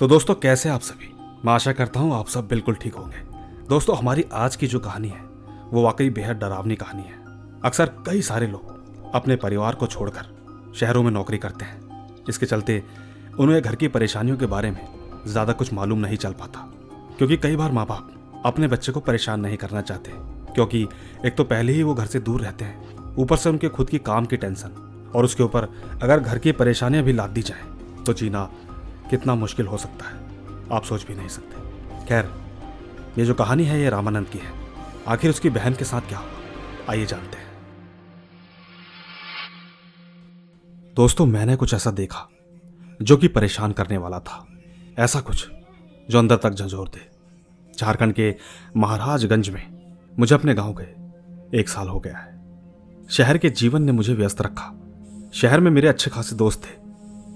तो दोस्तों, कैसे आप सभी? मैं आशा करता हूँ आप सब बिल्कुल ठीक होंगे। दोस्तों, हमारी आज की जो कहानी है वो वाकई बेहद डरावनी कहानी है। अक्सर कई सारे लोग अपने परिवार को छोड़कर शहरों में नौकरी करते हैं। इसके चलते उन्हें घर की परेशानियों के बारे में ज़्यादा कुछ मालूम नहीं चल पाता, क्योंकि कई बार माँ बाप अपने बच्चे को परेशान नहीं करना चाहते, क्योंकि एक तो पहले ही वो घर से दूर रहते हैं, ऊपर से उनके खुद की काम की टेंशन, और उसके ऊपर अगर घर की परेशानियां भी लाद दी जाएं तो जीना कितना मुश्किल हो सकता है, आप सोच भी नहीं सकते। खैर, ये जो कहानी है ये रामानंद की है। आखिर उसकी बहन के साथ क्या हुआ, आइए जानते हैं। दोस्तों, मैंने कुछ ऐसा देखा जो कि परेशान करने वाला था। ऐसा कुछ जो अंदर तक झंझोर दे। झारखंड के महाराजगंज में मुझे अपने गांव गए 1 साल हो गया है। शहर के जीवन ने मुझे व्यस्त रखा। शहर में मेरे अच्छे खासे दोस्त थे,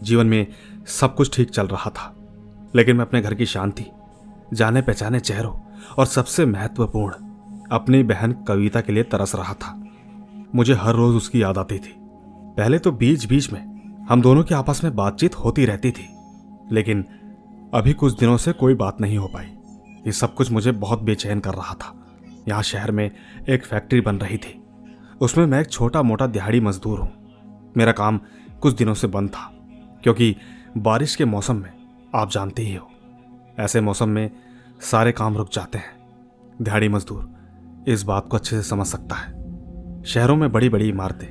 जीवन में सब कुछ ठीक चल रहा था, लेकिन मैं अपने घर की शांति, जाने पहचाने चेहरों और सबसे महत्वपूर्ण अपनी बहन कविता के लिए तरस रहा था। मुझे हर रोज उसकी याद आती थी। पहले तो बीच बीच में हम दोनों की आपस में बातचीत होती रहती थी, लेकिन अभी कुछ दिनों से कोई बात नहीं हो पाई। ये सब कुछ मुझे बहुत बेचैन कर रहा था। यहाँ शहर में एक फैक्ट्री बन रही थी, उसमें मैं एक छोटा मोटा दिहाड़ी मजदूर हूँ। मेरा काम कुछ दिनों से बंद था, क्योंकि बारिश के मौसम में आप जानते ही हो, ऐसे मौसम में सारे काम रुक जाते हैं। दिहाड़ी मजदूर इस बात को अच्छे से समझ सकता है। शहरों में बड़ी बड़ी इमारतें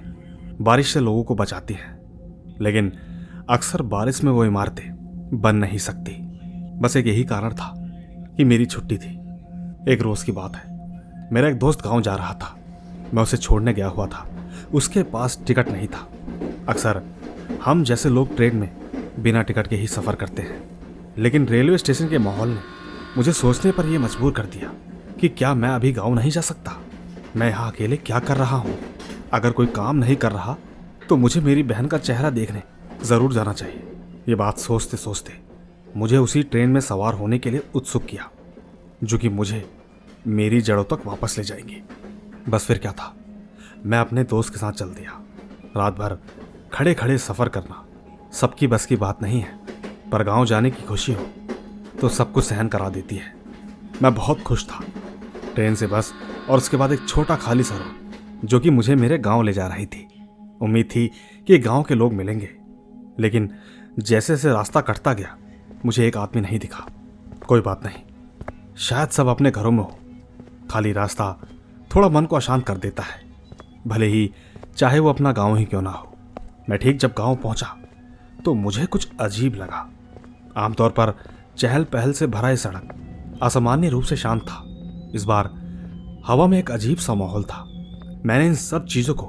बारिश से लोगों को बचाती हैं, लेकिन अक्सर बारिश में वो इमारतें बन नहीं सकती। बस एक यही कारण था कि मेरी छुट्टी थी। एक रोज की बात है, मेरा एक दोस्त गांव जा रहा था। मैं उसे छोड़ने गया हुआ था। उसके पास टिकट नहीं था। अक्सर हम जैसे लोग ट्रेन में बिना टिकट के ही सफ़र करते हैं, लेकिन रेलवे स्टेशन के माहौल ने मुझे सोचने पर यह मजबूर कर दिया कि क्या मैं अभी गांव नहीं जा सकता। मैं यहाँ अकेले क्या कर रहा हूँ? अगर कोई काम नहीं कर रहा तो मुझे मेरी बहन का चेहरा देखने ज़रूर जाना चाहिए। ये बात सोचते सोचते मुझे उसी ट्रेन में सवार होने के लिए उत्सुक किया, जो कि मुझे मेरी जड़ों तक वापस ले जाएंगी। बस फिर क्या था, मैं अपने दोस्त के साथ चल दिया। रात भर खड़े खड़े सफ़र करना सबकी बस की बात नहीं है, पर गांव जाने की खुशी हो तो सब कुछ सहन करा देती है। मैं बहुत खुश था। ट्रेन से बस और उसके बाद एक छोटा खाली सरोवर जो कि मुझे मेरे गांव ले जा रही थी। उम्मीद थी कि गांव के लोग मिलेंगे, लेकिन जैसे जैसे रास्ता कटता गया मुझे एक आदमी नहीं दिखा। कोई बात नहीं, शायद सब अपने घरों में हो। खाली रास्ता थोड़ा मन को अशांत कर देता है, भले ही चाहे वो अपना गांव ही क्यों ना हो। मैं ठीक जब गांव पहुंचा तो मुझे कुछ अजीब लगा। आमतौर पर चहल पहल से भरा ये सड़क असामान्य रूप से शांत था। इस बार हवा में एक अजीब सा माहौल था। मैंने इन सब चीजों को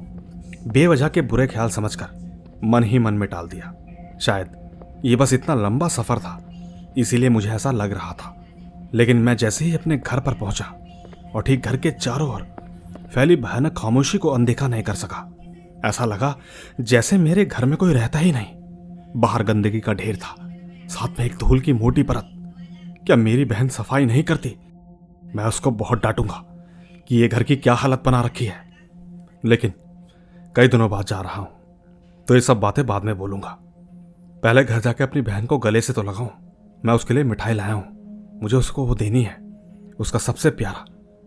बेवजह के बुरे ख्याल समझकर मन ही मन में टाल दिया। शायद ये बस इतना लंबा सफर था, इसीलिए मुझे ऐसा लग रहा था। लेकिन मैं जैसे ही अपने घर पर पहुंचा और ठीक घर के चारों ओर फैली भयानक खामोशी को अनदेखा नहीं कर सका। ऐसा लगा जैसे मेरे घर में कोई रहता ही नहीं। बाहर गंदगी का ढेर था, साथ में एक धूल की मोटी परत। क्या मेरी बहन सफाई नहीं करती? मैं उसको बहुत डांटूंगा कि ये घर की क्या हालत बना रखी है। लेकिन कई दिनों बाद जा रहा हूं, तो ये सब बातें बाद में बोलूंगा। पहले घर जाके अपनी बहन को गले से तो लगाऊं। मैं उसके लिए मिठाई लाया हूं, मुझे उसको वो देनी है, उसका सबसे प्यारा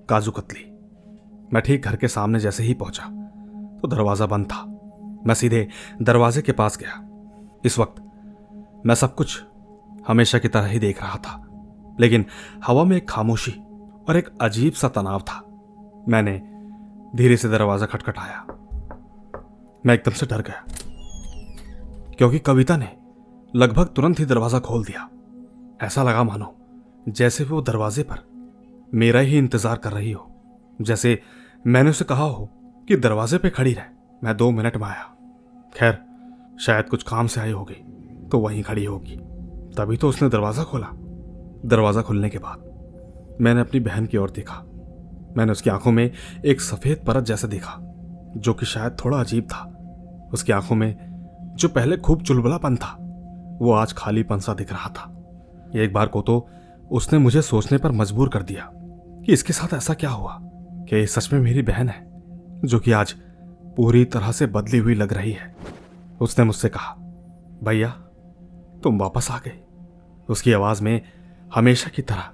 काजू कतली। मैं ठीक घर के सामने जैसे ही पहुंचा तो दरवाजा बंद था। मैं सीधे दरवाजे के पास गया। इस वक्त मैं सब कुछ हमेशा की तरह ही देख रहा था, लेकिन हवा में एक खामोशी और एक अजीब सा तनाव था। मैंने धीरे से दरवाजा खटखटाया। मैं एकदम से डर गया, क्योंकि कविता ने लगभग तुरंत ही दरवाजा खोल दिया। ऐसा लगा मानो जैसे वो दरवाजे पर मेरा ही इंतजार कर रही हो, जैसे मैंने उसे कहा हो कि दरवाजे पे खड़ी रह, मैं 2 मिनट में आया। खैर, शायद कुछ काम से आई होगी तो वहीं खड़ी होगी, तभी तो उसने दरवाजा खोला। दरवाजा खुलने के बाद मैंने अपनी बहन की ओर देखा। मैंने उसकी आंखों में एक सफेद परत जैसा देखा, जो कि शायद थोड़ा अजीब था। उसकी आंखों में जो पहले खूब चुलबुलापन था, वो आज खालीपन सा दिख रहा था। एक बार को तो उसने मुझे सोचने पर मजबूर कर दिया कि इसके साथ ऐसा क्या हुआ, कि ये सच में मेरी बहन है, जो कि आज पूरी तरह से बदली हुई लग रही है। उसने मुझसे कहा, भैया तुम वापस आ गए। उसकी आवाज में हमेशा की तरह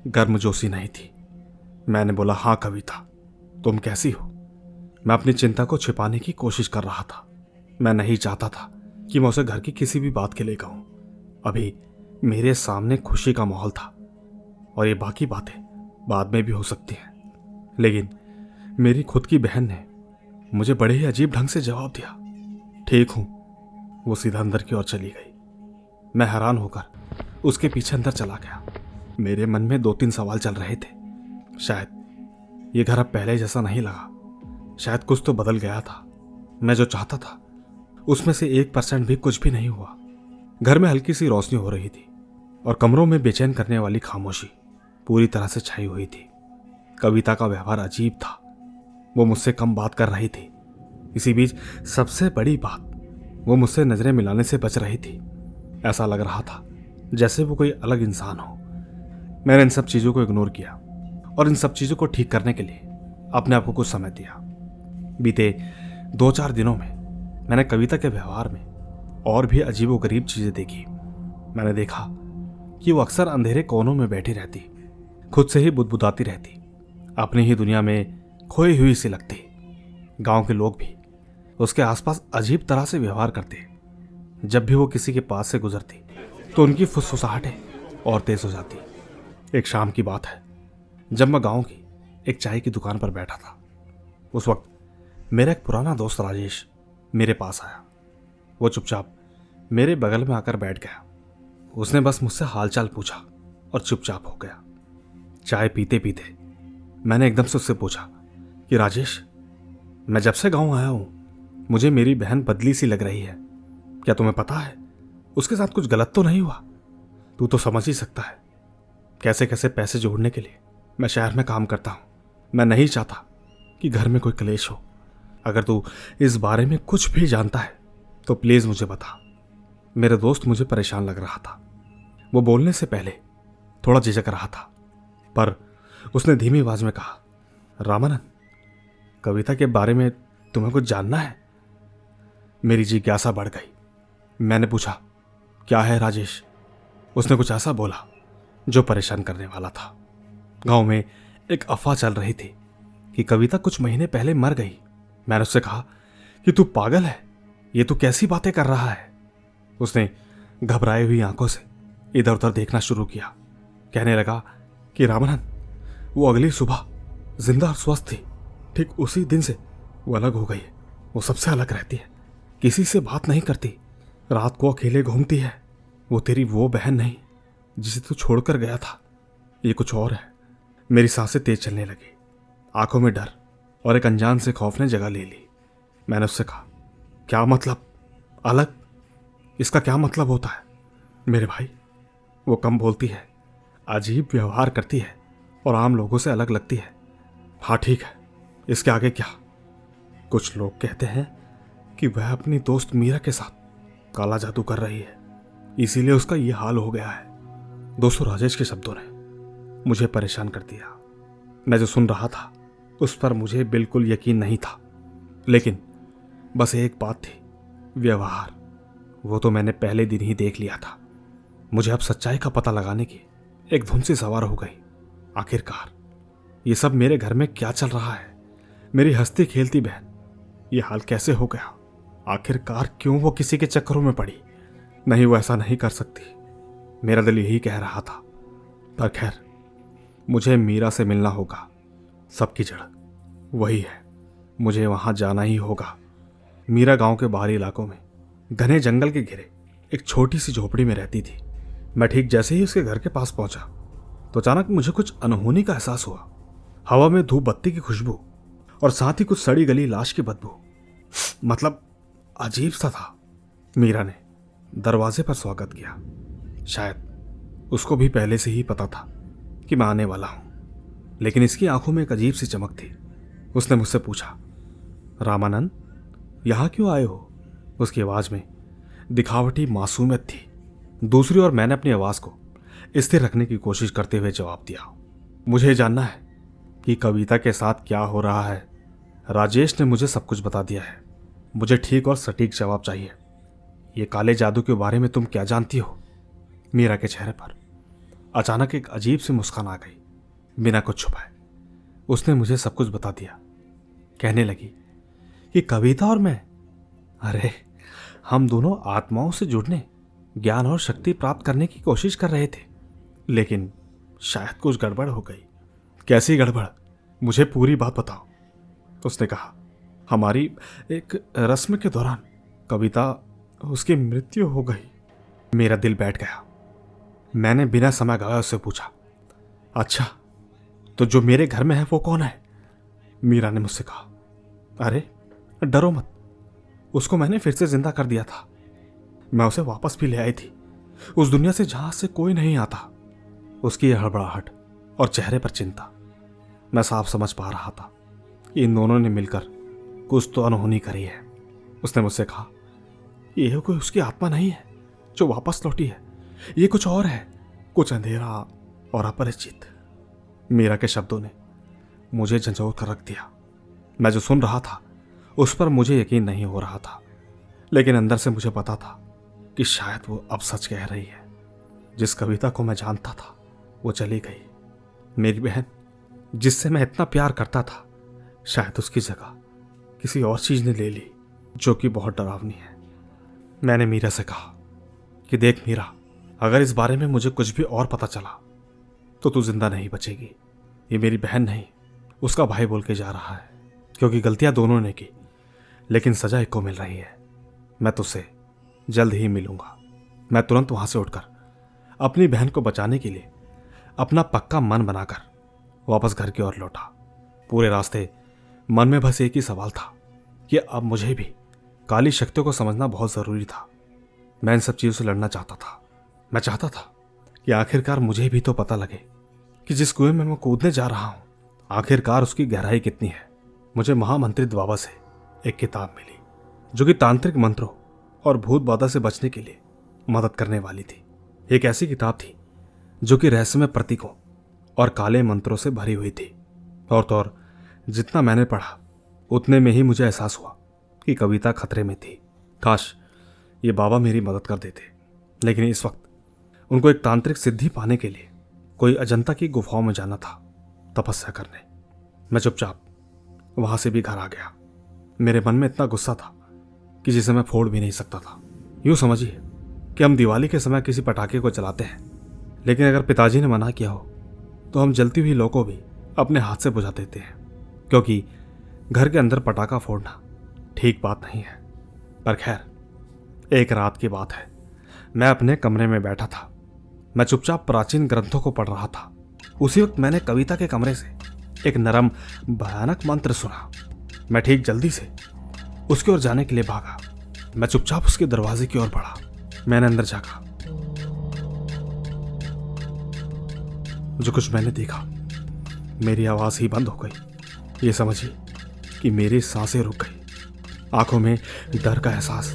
गर्मजोशी नहीं थी। मैंने बोला, हाँ कविता, तुम कैसी हो? मैं अपनी चिंता को छिपाने की कोशिश कर रहा था। मैं नहीं चाहता था कि मैं उसे घर की किसी भी बात के लिए कहूं। अभी मेरे सामने खुशी का माहौल था और ये बाकी बातें बाद में भी हो सकती हैं। लेकिन मेरी खुद की बहन ने मुझे बड़े ही अजीब ढंग से जवाब दिया, ठीक हूं। वो सीधा अंदर की ओर चली गई। मैं हैरान होकर उसके पीछे अंदर चला गया। मेरे मन में 2-3 सवाल चल रहे थे। शायद ये घर अब पहले जैसा नहीं लगा, शायद कुछ तो बदल गया था। मैं जो चाहता था उसमें से 1% भी कुछ भी नहीं हुआ। घर में हल्की सी रोशनी हो रही थी और कमरों में बेचैन करने वाली खामोशी पूरी तरह से छाई हुई थी। कविता का व्यवहार अजीब था। वो मुझसे कम बात कर रही थी। इसी बीच सबसे बड़ी बात, वो मुझसे नजरें मिलाने से बच रही थी। ऐसा लग रहा था जैसे वो कोई अलग इंसान हो। मैंने इन सब चीजों को इग्नोर किया और इन सब चीजों को ठीक करने के लिए अपने आप को कुछ समय दिया। बीते 2-4 दिनों में मैंने कविता के व्यवहार में और भी अजीबोगरीब चीजें देखी। मैंने देखा कि वो अक्सर अंधेरे कोनों में बैठी रहती, खुद से ही बुदबुदाती रहती, अपनी ही दुनिया में खोई हुई सी लगती। गांव के लोग भी उसके आसपास अजीब तरह से व्यवहार करते। जब भी वो किसी के पास से गुजरती तो उनकी फुसफुसाहटें और तेज हो जाती। एक शाम की बात है, जब मैं गांव की एक चाय की दुकान पर बैठा था। उस वक्त मेरा एक पुराना दोस्त राजेश मेरे पास आया। वो चुपचाप मेरे बगल में आकर बैठ गया। उसने बस मुझसे हालचाल पूछा और चुपचाप हो गया। चाय पीते पीते मैंने एकदम से उससे पूछा कि राजेश, मैं जब से गांव आया हूं मुझे मेरी बहन बदली सी लग रही है। क्या तुम्हें पता है उसके साथ कुछ गलत तो नहीं हुआ? तू तो समझ ही सकता है कैसे कैसे पैसे जोड़ने के लिए मैं शहर में काम करता हूं। मैं नहीं चाहता कि घर में कोई क्लेश हो। अगर तू इस बारे में कुछ भी जानता है तो प्लीज मुझे बता। मेरा दोस्त मुझे परेशान लग रहा था। वो बोलने से पहले थोड़ा झिझक रहा था, पर उसने धीमी आवाज में कहा, रामानंद, कविता के बारे में तुम्हें कुछ जानना है? मेरी जिज्ञासा बढ़ गई। मैंने पूछा, क्या है राजेश? उसने कुछ ऐसा बोला जो परेशान करने वाला था। गांव में एक अफवाह चल रही थी कि कविता कुछ महीने पहले मर गई। मैंने उससे कहा कि तू पागल है, ये तू कैसी बातें कर रहा है? उसने घबराई हुई आंखों से इधर उधर देखना शुरू किया। कहने लगा कि रामानंद, वो अगली सुबह जिंदा और स्वस्थ थी। ठीक उसी दिन से वो अलग हो गई है। वो सबसे अलग रहती है, किसी से बात नहीं करती, रात को अकेले घूमती है। वो तेरी वो बहन नहीं जिसे तू छोड़कर गया था, ये कुछ और है। मेरी सांसें तेज चलने लगी। आंखों में डर और एक अनजान से खौफ ने जगह ले ली। मैंने उससे कहा, क्या मतलब अलग? इसका क्या मतलब होता है? मेरे भाई, वो कम बोलती है, अजीब व्यवहार करती है और आम लोगों से अलग लगती है। हाँ ठीक है, इसके आगे क्या? कुछ लोग कहते हैं कि वह अपनी दोस्त मीरा के साथ काला जादू कर रही है, इसीलिए उसका ये हाल हो गया है। दोस्तों, राजेश के शब्दों ने मुझे परेशान कर दिया। मैं जो सुन रहा था उस पर मुझे बिल्कुल यकीन नहीं था, लेकिन बस एक बात थी, व्यवहार। वो तो मैंने पहले दिन ही देख लिया था। मुझे अब सच्चाई का पता लगाने की एक धुन सी सवार हो गई। आखिरकार ये सब मेरे घर में क्या चल रहा है? मेरी हंसती खेलती बहन ये हाल कैसे हो गया? आखिरकार क्यों वो किसी के चक्करों में पड़ी? नहीं, वो ऐसा नहीं कर सकती, मेरा दिल यही कह रहा था। पर खैर, मुझे मीरा से मिलना होगा। सबकी जड़ वही है, मुझे वहां जाना ही होगा। मीरा गांव के बाहरी इलाकों में घने जंगल के घिरे एक छोटी सी झोपड़ी में रहती थी। मैं ठीक जैसे ही उसके घर के पास पहुंचा तो अचानक मुझे कुछ अनहोनी का एहसास हुआ। हवा में धूप बत्ती की खुशबू और साथ ही कुछ सड़ी गली लाश की बदबू, मतलब अजीब सा था। मीरा ने दरवाजे पर स्वागत किया। शायद उसको भी पहले से ही पता था कि मैं आने वाला हूं, लेकिन इसकी आंखों में एक अजीब सी चमक थी। उसने मुझसे पूछा, रामानंद, यहां क्यों आए हो? उसकी आवाज में दिखावटी मासूमियत थी। दूसरी ओर मैंने अपनी आवाज को स्थिर रखने की कोशिश करते हुए जवाब दिया, मुझे जानना है कि कविता के साथ क्या हो रहा है। राजेश ने मुझे सब कुछ बता दिया है। मुझे ठीक और सटीक जवाब चाहिए। ये काले जादू के बारे में तुम क्या जानती हो? मीरा के चेहरे पर अचानक एक अजीब सी मुस्कान आ गई। बिना कुछ छुपाए उसने मुझे सब कुछ बता दिया। कहने लगी कि कविता और मैं, अरे हम दोनों आत्माओं से जुड़ने, ज्ञान और शक्ति प्राप्त करने की कोशिश कर रहे थे, लेकिन शायद कुछ गड़बड़ हो गई। कैसी गड़बड़? मुझे पूरी बात बताओ। उसने कहा, हमारी एक रस्म के दौरान कविता, उसकी मृत्यु हो गई। मेरा दिल बैठ गया। मैंने बिना समय गवाए उससे पूछा, अच्छा तो जो मेरे घर में है वो कौन है? मीरा ने मुझसे कहा, अरे डरो मत, उसको मैंने फिर से जिंदा कर दिया था। मैं उसे वापस भी ले आई थी, उस दुनिया से जहां से कोई नहीं आता। उसकी हड़बड़ाहट और चेहरे पर चिंता, मैं साफ समझ पा रहा था कि इन दोनों ने मिलकर कुछ तो अनहोनी करी है। उसने मुझसे कहा, यह कोई उसकी आत्मा नहीं है जो वापस लौटी है, ये कुछ और है, कुछ अंधेरा और अपरिचित। मीरा के शब्दों ने मुझे झंझोर कर रख दिया। मैं जो सुन रहा था उस पर मुझे यकीन नहीं हो रहा था, लेकिन अंदर से मुझे पता था कि शायद वो अब सच कह रही है। जिस कविता को मैं जानता था वो चली गई। मेरी बहन, जिससे मैं इतना प्यार करता था, शायद उसकी जगह किसी और चीज ने ले ली, जो कि बहुत डरावनी है। मैंने मीरा से कहा कि देख मीरा, अगर इस बारे में मुझे कुछ भी और पता चला तो तू जिंदा नहीं बचेगी। ये मेरी बहन नहीं, उसका भाई बोल के जा रहा है, क्योंकि गलतियां दोनों ने की, लेकिन सजा एक को मिल रही है। मैं तुझसे जल्द ही मिलूंगा। मैं तुरंत वहां से उठकर अपनी बहन को बचाने के लिए अपना पक्का मन बनाकर वापस घर की ओर लौटा। पूरे रास्ते मन में बस एक ही सवाल था कि अब मुझे भी काली शक्तियों को समझना बहुत जरूरी था। मैं इन सब चीजों से लड़ना चाहता था। मैं चाहता था कि आखिरकार मुझे भी तो पता लगे कि जिस कुएं में मैं कूदने जा रहा हूं, आखिरकार उसकी गहराई कितनी है। मुझे महामंत्रित बाबा से एक किताब मिली जो कि तांत्रिक मंत्रों और भूत बाधा से बचने के लिए मदद करने वाली थी। एक ऐसी किताब थी जो कि रहस्यमय प्रतीकों और काले मंत्रों से भरी हुई थी। और तो और जितना मैंने पढ़ा उतने में ही मुझे एहसास हुआ कि कविता खतरे में थी। काश ये बाबा मेरी मदद कर देते, लेकिन इस वक्त उनको एक तांत्रिक सिद्धि पाने के लिए कोई अजंता की गुफाओं में जाना था, तपस्या करने। मैं चुपचाप वहां से भी घर आ गया। मेरे मन में इतना गुस्सा था कि जिसे मैं फोड़ भी नहीं सकता था। यूं समझिए कि हम दिवाली के समय किसी पटाखे को जलाते हैं, लेकिन अगर पिताजी ने मना किया हो तो हम जलती हुई लौ को भी अपने हाथ से बुझा देते हैं, क्योंकि घर के अंदर पटाखा फोड़ना ठीक बात नहीं है। पर खैर, एक रात की बात है। मैं अपने कमरे में बैठा था। मैं चुपचाप प्राचीन ग्रंथों को पढ़ रहा था। उसी वक्त मैंने कविता के कमरे से एक नरम भयानक मंत्र सुना। मैं ठीक जल्दी से उसकी ओर जाने के लिए भागा। मैं चुपचाप उसके दरवाजे की ओर बढ़ा। मैंने अंदर झांका। जो कुछ मैंने देखा, मेरी आवाज ही बंद हो गई। ये समझिए कि मेरी सांसें रुक गई। आंखों में डर का एहसास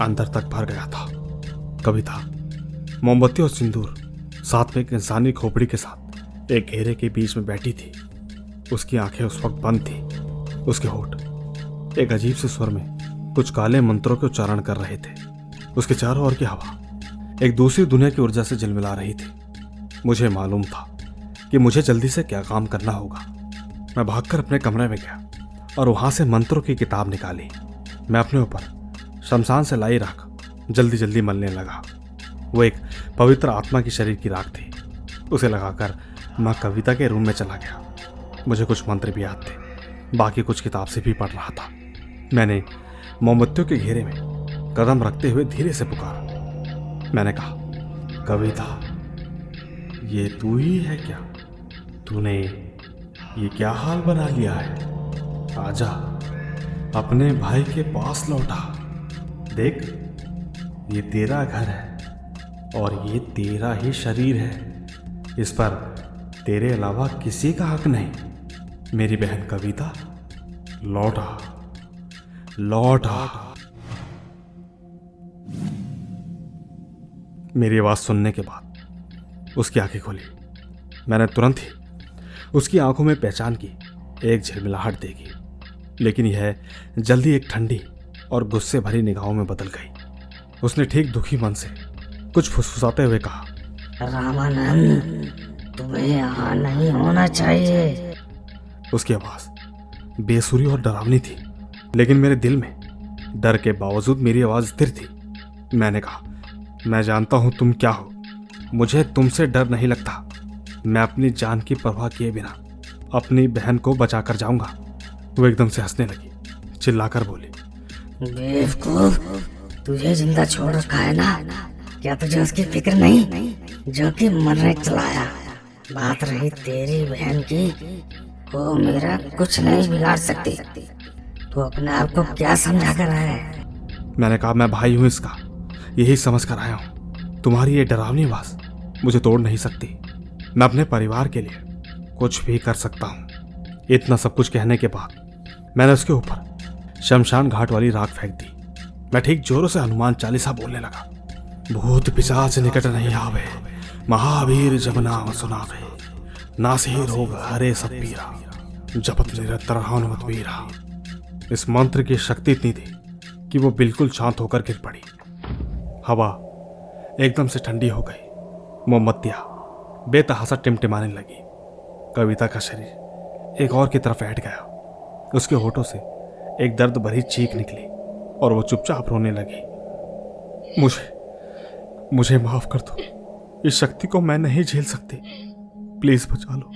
अंदर तक भर गया था। कविता मोमबत्ती और सिंदूर साथ में एक इंसानी खोपड़ी के साथ एक घेरे के बीच में बैठी थी। उसकी आंखें उस वक्त बंद थी। उसके होठ एक अजीब से स्वर में कुछ काले मंत्रों के उच्चारण कर रहे थे। उसके चारों ओर की हवा एक दूसरी दुनिया की ऊर्जा से झिलमिला रही थी। मुझे मालूम था कि मुझे जल्दी से क्या काम करना होगा। मैं भागकर अपने कमरे में गया और वहां से मंत्रों की किताब निकाली। मैं अपने ऊपर शमशान से लाई राख जल्दी जल्दी मलने लगा। वो एक पवित्र आत्मा की शरीर की राख थी। उसे लगाकर मैं कविता के रूम में चला गया। मुझे कुछ मंत्र भी याद थे, बाकी कुछ किताब से भी पढ़ रहा था। मैंने मोमबत्तियों के घेरे में कदम रखते हुए धीरे से पुकारा। मैंने कहा, कविता, ये तू ही है क्या? तूने ये क्या हाल बना लिया है? आजा, अपने भाई के पास लौटा। देख, ये तेरा घर है और ये तेरा ही शरीर है। इस पर तेरे अलावा किसी का हक नहीं। मेरी बहन कविता, लौटा, लौटा। मेरी आवाज सुनने के बाद उसकी आंखें खोली। मैंने तुरंत ही उसकी आंखों में पहचान की एक झिलमिलाहट देखी, लेकिन यह जल्दी एक ठंडी और गुस्से भरी निगाहों में बदल गई। उसने ठीक दुखी मन से कुछ फुसफुसाते हुए कहा, रामानंद, तुम्हें यहाँ नहीं होना चाहिए। उसकी आवाज बेसुरी और डरावनी थी, लेकिन मेरे दिल में डर के बावजूद मेरी आवाज स्थिर थी। मैंने कहा, मैं जानता हूं तुम क्या हो, मुझे तुमसे डर नहीं लगता। मैं अपनी जान की परवाह किए बिना अपनी बहन को बचा कर जाऊंगा। वो एकदम से हंसने लगी, चिल्लाकर बोली, बेवकूफ, तुझे जिंदा छोड़ रखा है ना, क्या तुझे उसकी फिक्र नहीं जो कि मरने चलाया। बात रही तेरी बहन की, वो मेरा कुछ नहीं बिगाड़ सकती। तू अपने आप को क्या समझा कर आया है? मैंने कहा, मैं भाई हूं इसका, यही समझ कर आया हूं। तुम्हारी ये डरावनी आवाज मुझे तोड़ नहीं सकती। मैं अपने परिवार के लिए कुछ भी कर सकता हूं। इतना सब कुछ कहने के बाद मैंने उसके ऊपर शमशान घाट वाली राख फेंक दी। मैं ठीक जोरों से हनुमान चालीसा बोलने लगा, भूत पिशाच निकट नहीं आवे, महावीर जब नाम सुनावे, नासी रोग हरे सब पीरा, जपत निरंतर हनुमत वीरा। इस मंत्र की शक्ति इतनी थी कि वो बिल्कुल शांत होकर गिर पड़ी। हवा एकदम से ठंडी हो गई। मोमबत्तियां बेतहासा टिमटिमाने लगी। कविता का शरीर एक और की तरफ बैठ गया। उसके होठों से एक दर्द भरी चीख निकली और वो चुपचाप रोने लगी। मुझे माफ कर दो, इस शक्ति को मैं नहीं झेल सकती, प्लीज बचा लो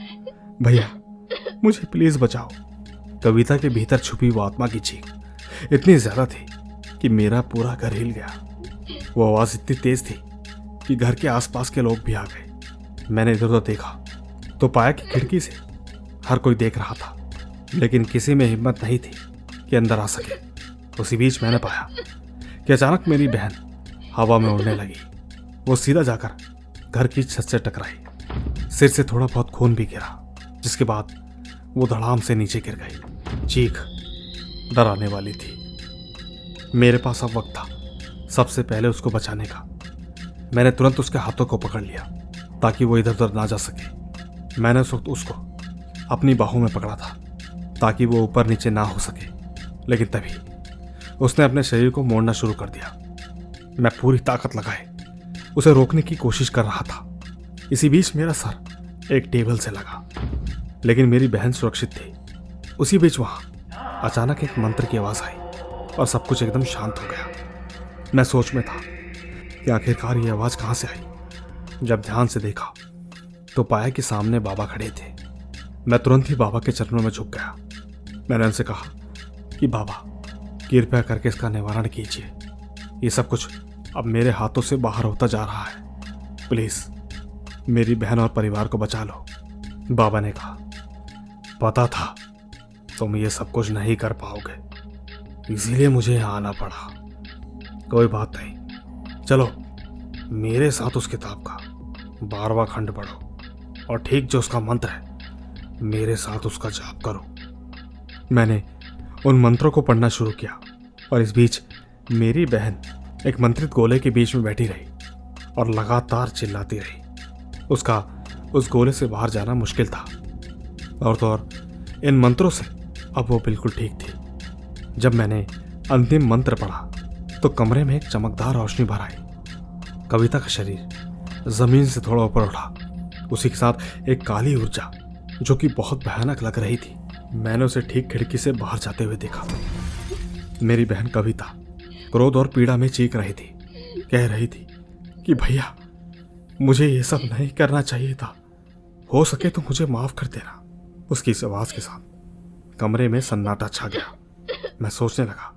भैया, मुझे प्लीज बचाओ। कविता के भीतर छुपी वो आत्मा की चीख इतनी ज्यादा थी कि मेरा पूरा घर हिल गया। वो आवाज इतनी तेज थी कि घर के आसपास के लोग भी आ गए। मैंने इधर उधर देखा तो पाया कि खिड़की से हर कोई देख रहा था, लेकिन किसी में हिम्मत नहीं थी कि अंदर आ सके। उसी बीच मैंने पाया कि अचानक मेरी बहन हवा में उड़ने लगी। वो सीधा जाकर घर की छत से टकराई। सिर से थोड़ा बहुत खून भी गिरा, जिसके बाद वो धड़ाम से नीचे गिर गई। चीख डराने वाली थी। मेरे पास अब वक्त था सबसे पहले उसको बचाने का। मैंने तुरंत उसके हाथों को पकड़ लिया ताकि वो इधर उधर ना जा सके। मैंने उस वक्त उसको अपनी बाहों में पकड़ा था ताकि वो ऊपर नीचे ना हो सके, लेकिन तभी उसने अपने शरीर को मोड़ना शुरू कर दिया। मैं पूरी ताकत लगाए उसे रोकने की कोशिश कर रहा था। इसी बीच मेरा सर एक टेबल से लगा, लेकिन मेरी बहन सुरक्षित थी। उसी बीच वहां अचानक एक मंत्र की आवाज आई और सब कुछ एकदम शांत हो गया। मैं सोच में था कि आखिरकार ये आवाज कहां से आई। जब ध्यान से देखा तो पाया कि सामने बाबा खड़े थे। मैं तुरंत ही बाबा के चरणों में झुक गया। मैंने उनसे कहा कि बाबा, कृपया करके इसका निवारण कीजिए। ये सब कुछ अब मेरे हाथों से बाहर होता जा रहा है। प्लीज मेरी बहन और परिवार को बचा लो। बाबा ने कहा, पता था तुम ये सब कुछ नहीं कर पाओगे, इसीलिए मुझे यहाँ आना पड़ा। कोई बात नहीं, चलो मेरे साथ उस किताब का 12वां खंड पढ़ो और ठीक जो उसका मंत्र है मेरे साथ उसका जाप करो। मैंने उन मंत्रों को पढ़ना शुरू किया और इस बीच मेरी बहन एक मंत्रित गोले के बीच में बैठी रही और लगातार चिल्लाती रही। उसका उस गोले से बाहर जाना मुश्किल था, और तो और इन मंत्रों से अब वो बिल्कुल ठीक थी। जब मैंने अंतिम मंत्र पढ़ा तो कमरे में एक चमकदार रोशनी भर आई। कविता का शरीर जमीन से थोड़ा ऊपर उठा, उसी के साथ एक काली ऊर्जा जो कि बहुत भयानक लग रही थी। मैंने उसे ठीक खिड़की से बाहर जाते हुए देखा। मेरी बहन कविता क्रोध और पीड़ा में चीख रही थी, कह रही थी कि भैया, मुझे ये सब नहीं करना चाहिए था, हो सके तो मुझे माफ कर देना। उसकी इस आवाज के साथ कमरे में सन्नाटा छा गया। मैं सोचने लगा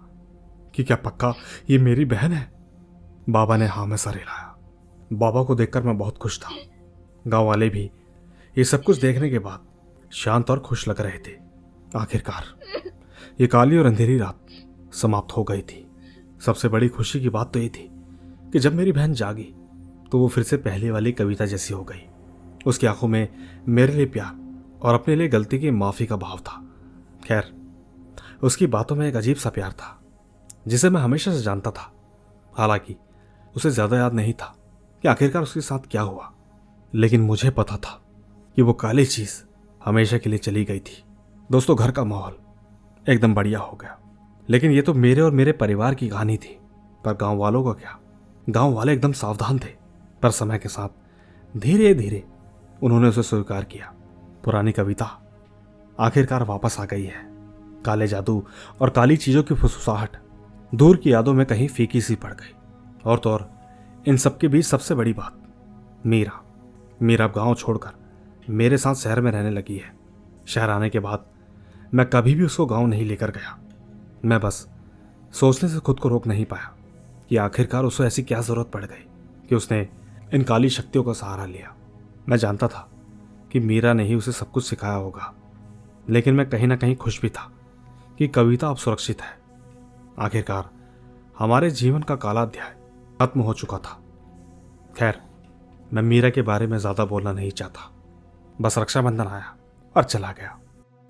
कि क्या पक्का ये मेरी बहन है। बाबा ने हाँ में सर हिलाया। बाबा को देखकर मैं बहुत खुश था। गांव वाले भी ये सब कुछ देखने के बाद शांत और खुश लग रहे थे। आखिरकार ये काली और अंधेरी रात समाप्त हो गई थी। सबसे बड़ी खुशी की बात तो ये थी कि जब मेरी बहन जागी तो वो फिर से पहले वाली कविता जैसी हो गई। उसकी आंखों में मेरे लिए प्यार और अपने लिए गलती की माफी का भाव था। खैर, उसकी बातों में एक अजीब सा प्यार था जिसे मैं हमेशा से जानता था। हालांकि उसे ज्यादा याद नहीं था कि आखिरकार उसके साथ क्या हुआ, लेकिन मुझे पता था कि वो काली चीज हमेशा के लिए चली गई थी। दोस्तों, घर का माहौल एकदम बढ़िया हो गया, लेकिन ये तो मेरे और मेरे परिवार की कहानी थी। पर गांव वालों का क्या? गांव वाले एकदम सावधान थे पर समय के साथ धीरे धीरे उन्होंने उसे स्वीकार किया। पुरानी कविता आखिरकार वापस आ गई है। काले जादू और काली चीजों की फुसफुसाहट दूर की यादों में कहीं फीकी सी पड़ गई। और तो और इन सबके बीच सबसे बड़ी बात, मीरा अब गांव छोड़कर मेरे साथ शहर में रहने लगी है। शहर आने के बाद मैं कभी भी उसको गांव नहीं लेकर गया। मैं बस सोचने से खुद को रोक नहीं पाया कि आखिरकार उसे ऐसी क्या जरूरत पड़ गई कि उसने इन काली शक्तियों का सहारा लिया। मैं जानता था कि मीरा ने ही उसे सब कुछ सिखाया होगा, लेकिन मैं कहीं ना कहीं खुश भी था कि कविता अब सुरक्षित है। आखिरकार हमारे जीवन का काला अध्याय खत्म हो चुका था। खैर, मैं मीरा के बारे में ज्यादा बोलना नहीं चाहता। बस रक्षाबंधन आया और चला गया।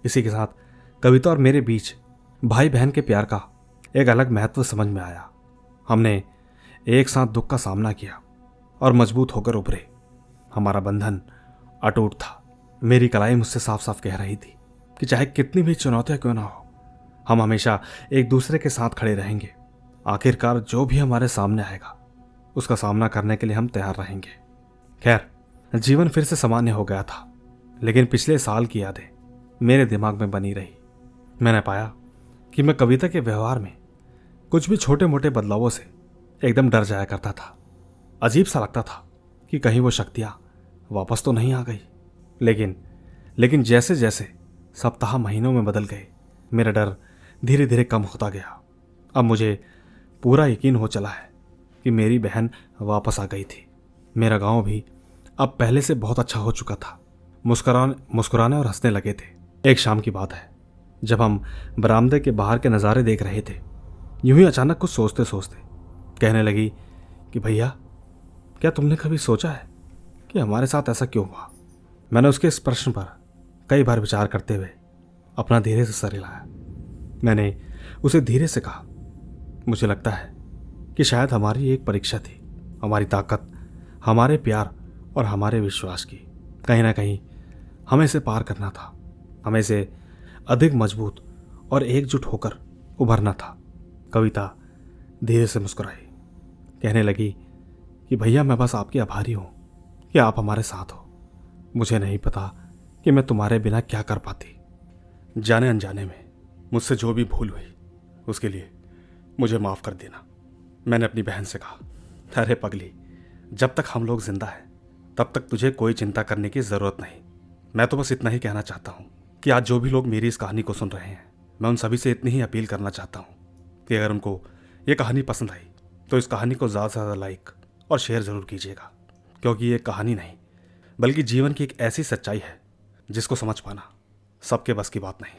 इसी के साथ कविता और मेरे बीच भाई बहन के प्यार का एक अलग महत्व समझ में आया। हमने एक साथ दुख का सामना किया और मजबूत होकर उभरे। हमारा बंधन अटूट था। मेरी कलाई मुझसे साफ साफ कह रही थी कि चाहे कितनी भी चुनौतियां क्यों ना हो, हम हमेशा एक दूसरे के साथ खड़े रहेंगे। आखिरकार जो भी हमारे सामने आएगा उसका सामना करने के लिए हम तैयार रहेंगे। खैर, जीवन फिर से सामान्य हो गया था, लेकिन पिछले साल की यादें मेरे दिमाग में बनी रही। मैंने पाया कि मैं कविता के व्यवहार में कुछ भी छोटे मोटे बदलावों से एकदम डर जाया करता था। अजीब सा लगता था कि कहीं वो शक्तियां वापस तो नहीं आ गई। लेकिन जैसे जैसे सप्ताह महीनों में बदल गए, मेरा डर धीरे धीरे कम होता गया। अब मुझे पूरा यकीन हो चला है कि मेरी बहन वापस आ गई थी। मेरा गांव भी अब पहले से बहुत अच्छा हो चुका था। मुस्कुराने और हंसने लगे थे। एक शाम की बात है, जब हम बरामदे के बाहर के नज़ारे देख रहे थे, यूं ही अचानक कुछ सोचते सोचते कहने लगी कि भैया, क्या तुमने कभी सोचा है कि हमारे साथ ऐसा क्यों हुआ? मैंने उसके इस प्रश्न पर कई बार विचार करते हुए अपना धीरे से सर हिलाया। मैंने उसे धीरे से कहा, मुझे लगता है कि शायद हमारी एक परीक्षा थी। हमारी ताकत, हमारे प्यार और हमारे विश्वास की कहीं ना कहीं हमें इसे पार करना था। हमें इसे अधिक मजबूत और एकजुट होकर उभरना था। कविता धीरे से मुस्कुराई, कहने लगी कि भैया, मैं बस आपकी आभारी हूं कि आप हमारे साथ हो। मुझे नहीं पता कि मैं तुम्हारे बिना क्या कर पाती। जाने अनजाने में मुझसे जो भी भूल हुई उसके लिए मुझे माफ़ कर देना। मैंने अपनी बहन से कहा, अरे पगली, जब तक हम लोग जिंदा हैं तब तक तुझे कोई चिंता करने की ज़रूरत नहीं। मैं तो बस इतना ही कहना चाहता हूँ कि आज जो भी लोग मेरी इस कहानी को सुन रहे हैं, मैं उन सभी से इतनी ही अपील करना चाहता हूँ कि अगर उनको ये कहानी पसंद आई तो इस कहानी को ज़्यादा से ज़्यादा लाइक और शेयर ज़रूर कीजिएगा, क्योंकि ये कहानी नहीं बल्कि जीवन की एक ऐसी सच्चाई है जिसको समझ पाना सबके बस की बात नहीं।